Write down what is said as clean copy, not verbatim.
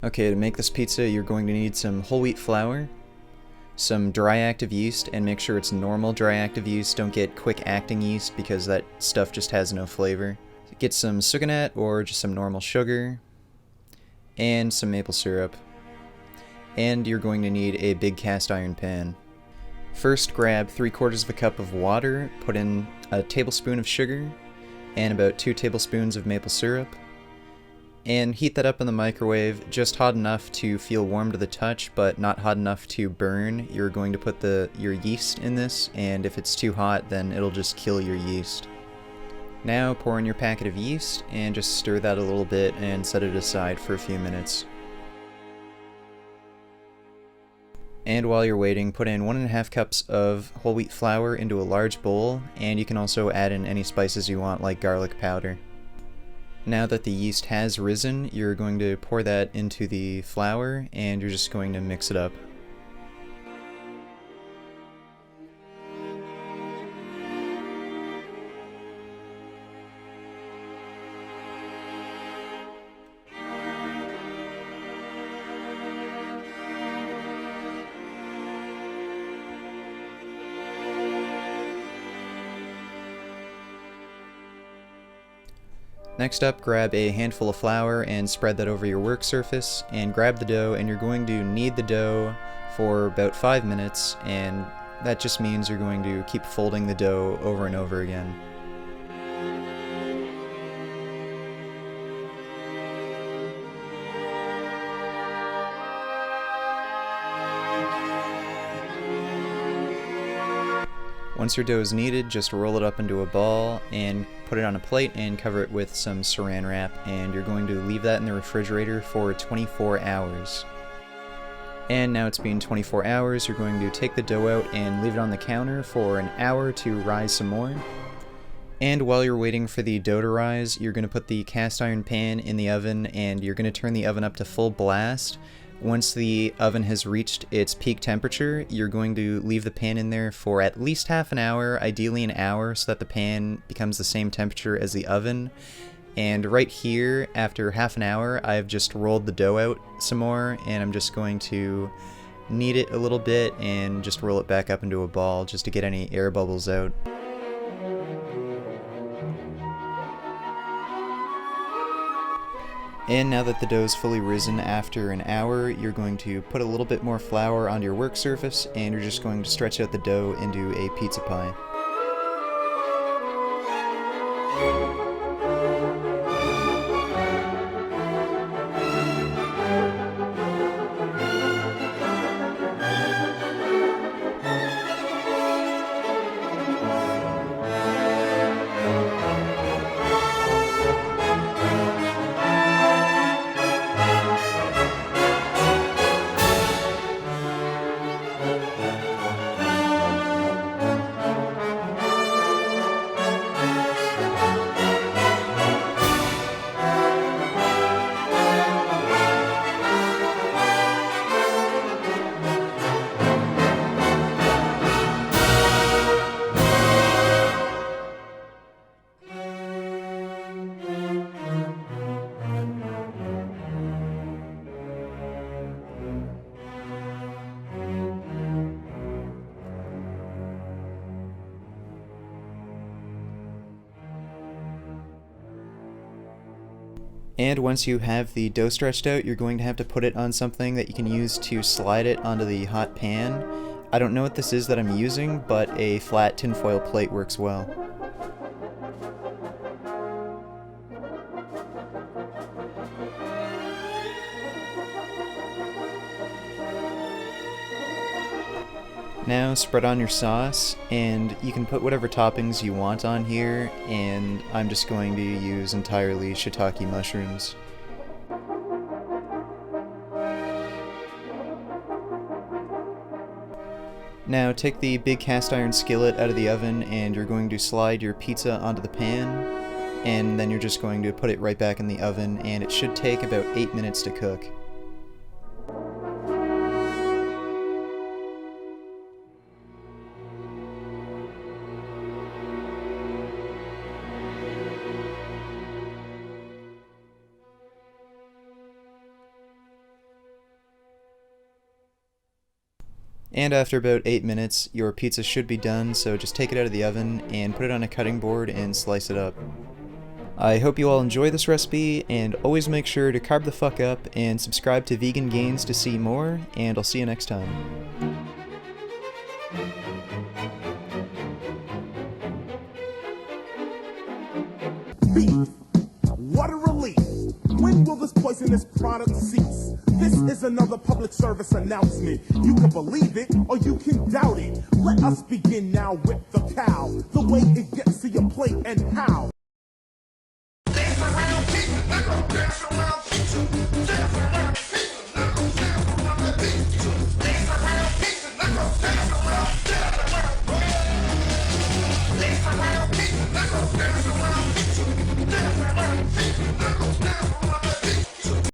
Okay, to make this pizza, you're going to need some whole wheat flour, some dry active yeast, and make sure it's normal dry active yeast. Don't get quick acting yeast because that stuff just has no flavor. Get some sucanat or just some normal sugar, and some maple syrup. And you're going to need a big cast iron pan. First, grab 3/4 of a cup of water, put in a tablespoon of sugar, and about 2 tablespoons of maple syrup, and heat that up in the microwave just hot enough to feel warm to the touch, but not hot enough to burn. You're going to put your yeast in this, and if it's too hot, then it'll just kill your yeast. Now pour in your packet of yeast, and just stir that a little bit and set it aside for a few minutes. And while you're waiting, put in 1.5 cups of whole wheat flour into a large bowl, and you can also add in any spices you want, like garlic powder. Now that the yeast has risen, you're going to pour that into the flour, and you're just going to mix it up. Next up, grab a handful of flour and spread that over your work surface, and grab the dough, and you're going to knead the dough for about 5 minutes, and that just means you're going to keep folding the dough over and over again. Once your dough is kneaded, just roll it up into a ball and put it on a plate and cover it with some saran wrap, and you're going to leave that in the refrigerator for 24 hours. And now it's been 24 hours, you're going to take the dough out and leave it on the counter for an hour to rise some more. And while you're waiting for the dough to rise, you're going to put the cast iron pan in the oven, and you're going to turn the oven up to full blast. Once the oven has reached its peak temperature, you're going to leave the pan in there for at least half an hour, ideally an hour, so that the pan becomes the same temperature as the oven. And right here, after half an hour, I've just rolled the dough out some more, and I'm just going to knead it a little bit and just roll it back up into a ball just to get any air bubbles out. And now that the dough is fully risen after an hour, you're going to put a little bit more flour onto your work surface, and you're just going to stretch out the dough into a pizza pie. And once you have the dough stretched out, you're going to have to put it on something that you can use to slide it onto the hot pan. I don't know what this is that I'm using, but a flat tinfoil plate works well. Now spread on your sauce, and you can put whatever toppings you want on here, and I'm just going to use entirely shiitake mushrooms. Now take the big cast iron skillet out of the oven, and you're going to slide your pizza onto the pan, and then you're just going to put it right back in the oven, and it should take about 8 minutes to cook. And after about 8 minutes, your pizza should be done, so just take it out of the oven and put it on a cutting board and slice it up. I hope you all enjoy this recipe, and always make sure to carb the fuck up and subscribe to Vegan Gains to see more, and I'll see you next time. Beef. What a relief. When will this poisonous product cease? This is another public service announcement. You can believe it or you can doubt it. Let us begin now with the cow. The way it gets to your plate and how. Dance around, kick, dance around.